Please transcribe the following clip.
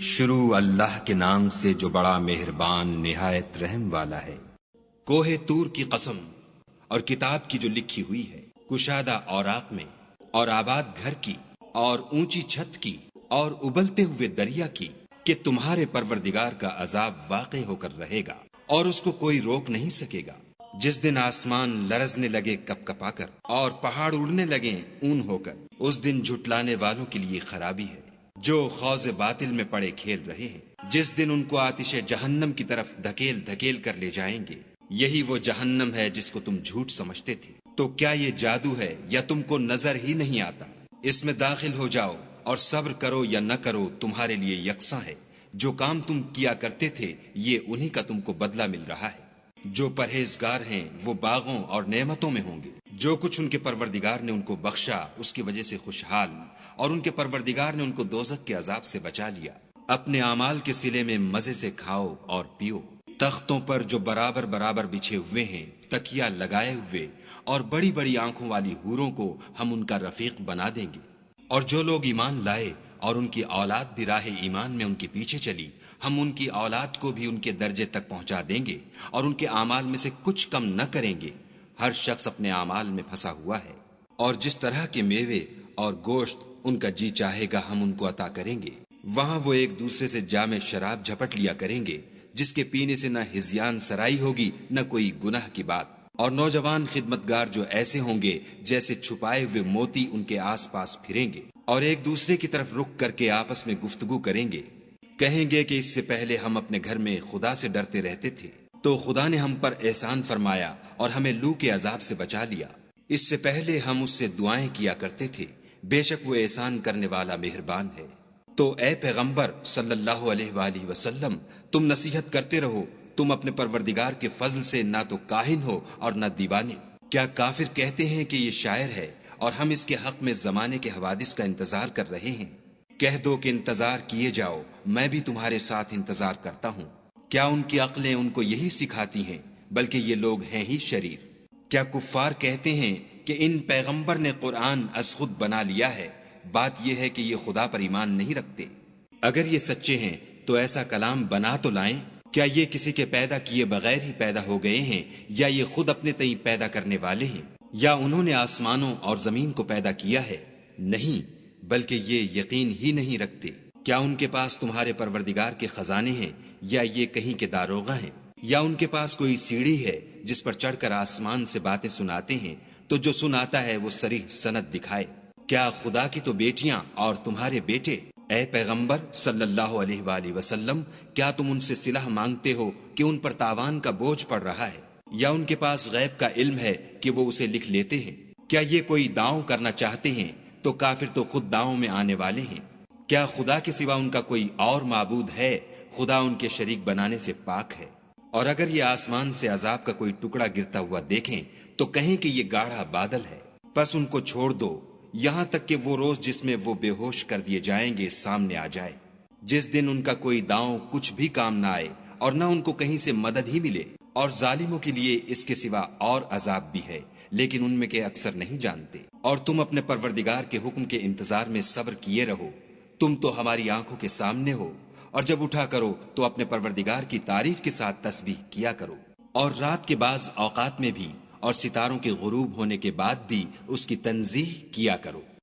شروع اللہ کے نام سے جو بڑا مہربان نہایت رحم والا ہے۔ کوہ طور کی قسم اور کتاب کی جو لکھی ہوئی ہے، کشادہ اوراق میں، اور آباد گھر کی، اور اونچی چھت کی، اور ابلتے ہوئے دریا کی، کہ تمہارے پروردگار کا عذاب واقع ہو کر رہے گا اور اس کو کوئی روک نہیں سکے گا۔ جس دن آسمان لرزنے لگے کپ کپا کر اور پہاڑ اڑنے لگے اون ہو کر، اس دن جھٹلانے والوں کے لیے خرابی ہے جو خوض باطل میں پڑے کھیل رہے ہیں۔ جس دن ان کو آتش جہنم کی طرف دھکیل دھکیل کر لے جائیں گے، یہی وہ جہنم ہے جس کو تم جھوٹ سمجھتے تھے۔ تو کیا یہ جادو ہے یا تم کو نظر ہی نہیں آتا؟ اس میں داخل ہو جاؤ اور صبر کرو یا نہ کرو تمہارے لیے یکساں ہے۔ جو کام تم کیا کرتے تھے یہ انہی کا تم کو بدلہ مل رہا ہے۔ جو پرہیزگار ہیں وہ باغوں اور نعمتوں میں ہوں گے۔ جو کچھ ان کے پروردگار نے ان کو بخشا اس کی وجہ سے خوشحال، اور ان کے پروردگار نے ان کو دوزخ کے عذاب سے بچا لیا۔ اپنے اعمال کے صلے میں مزے سے کھاؤ اور پیو۔ تختوں پر جو برابر برابر بچھے ہوئے ہیں، تکیا لگائے ہوئے، اور بڑی بڑی آنکھوں والی حوروں کو ہم ان کا رفیق بنا دیں گے۔ اور جو لوگ ایمان لائے اور ان کی اولاد بھی راہ ایمان میں ان کے پیچھے چلی، ہم ان کی اولاد کو بھی ان کے درجے تک پہنچا دیں گے اور ان کے اعمال میں سے کچھ کم نہ کریں گے۔ ہر شخص اپنے اعمال میں پھنسا ہوا ہے، اور جس طرح کے میوے اور گوشت ان کا جی چاہے گا ہم ان کو عطا کریں گے۔ وہاں وہ ایک دوسرے سے جام شراب جھپٹ لیا کریں گے، جس کے پینے سے نہ ہذیان سرائی ہوگی نہ کوئی گناہ کی بات۔ اور نوجوان خدمتگار جو ایسے ہوں گے جیسے چھپائے ہوئے موتی ان کے آس پاس پھریں گے، اور ایک دوسرے کی طرف رک کر کے آپس میں گفتگو کریں گے۔ کہیں گے کہ اس سے پہلے ہم اپنے گھر میں خدا سے ڈرتے رہتے تھے، تو خدا نے ہم پر احسان فرمایا اور ہمیں لو کے عذاب سے بچا لیا۔ اس سے پہلے ہم اس سے دعائیں کیا کرتے تھے، بے شک وہ احسان کرنے والا مہربان ہے۔ تو اے پیغمبر صلی اللہ علیہ وآلہ وسلم، تم نصیحت کرتے رہو، تم اپنے پروردگار کے فضل سے نہ تو کاہن ہو اور نہ دیوانے۔ کیا کافر کہتے ہیں کہ یہ شاعر ہے اور ہم اس کے حق میں زمانے کے حوادث کا انتظار کر رہے ہیں؟ کہہ دو کہ انتظار کیے جاؤ، میں بھی تمہارے ساتھ انتظار کرتا ہوں۔ کیا ان کی عقلیں ان کو یہی سکھاتی ہیں؟ بلکہ یہ لوگ ہیں ہی شریر۔ کیا کفار کہتے ہیں کہ ان پیغمبر نے قرآن از خود بنا لیا ہے؟ بات یہ ہے کہ یہ خدا پر ایمان نہیں رکھتے۔ اگر یہ سچے ہیں تو ایسا کلام بنا تو لائیں۔ کیا یہ کسی کے پیدا کیے بغیر ہی پیدا ہو گئے ہیں، یا یہ خود اپنے تئیں پیدا کرنے والے ہیں، یا انہوں نے آسمانوں اور زمین کو پیدا کیا ہے؟ نہیں، بلکہ یہ یقین ہی نہیں رکھتے۔ کیا ان کے پاس تمہارے پروردگار کے خزانے ہیں، یا یہ کہیں کے داروغہ ہیں، یا ان کے پاس کوئی سیڑھی ہے جس پر چڑھ کر آسمان سے باتیں سناتے ہیں؟ تو جو سناتا ہے وہ صریح سند دکھائے۔ کیا خدا کی تو بیٹیاں اور تمہارے بیٹے؟ اے پیغمبر صلی اللہ علیہ وآلہ وسلم، کیا تم ان سے صلح مانگتے ہو کہ ان پر تاوان کا بوجھ پڑ رہا ہے، یا ان کے پاس غیب کا علم ہے کہ وہ اسے لکھ لیتے ہیں؟ کیا یہ کوئی داؤں کرنا چاہتے ہیں تو کافر تو خود داؤں میں آنے والے ہیں۔ کیا خدا کے سوا ان کا کوئی اور معبود ہے؟ خدا ان کے شریک بنانے سے پاک ہے۔ اور اگر یہ آسمان سے عذاب کا کوئی ٹکڑا گرتا ہوا دیکھیں تو کہیں کہ یہ گاڑھا بادل ہے، پس ان کو چھوڑ دو یہاں تک کہ وہ روز جس میں وہ بے ہوش کر دیے جائیں گے سامنے آ جائے، جس دن ان کا کوئی داؤں کچھ بھی کام نہ آئے اور نہ ان کو کہیں سے مدد ہی ملے۔ اور ظالموں کے لیے اس کے سوا اور عذاب بھی ہے، لیکن ان میں کے اکثر نہیں جانتے۔ اور تم اپنے پروردگار کے حکم کے انتظار میں صبر کیے رہو، تم تو ہماری آنکھوں کے سامنے ہو۔ اور جب اٹھا کرو تو اپنے پروردگار کی تعریف کے ساتھ تسبیح کیا کرو، اور رات کے بعض اوقات میں بھی، اور ستاروں کے غروب ہونے کے بعد بھی اس کی تنزیہ کیا کرو۔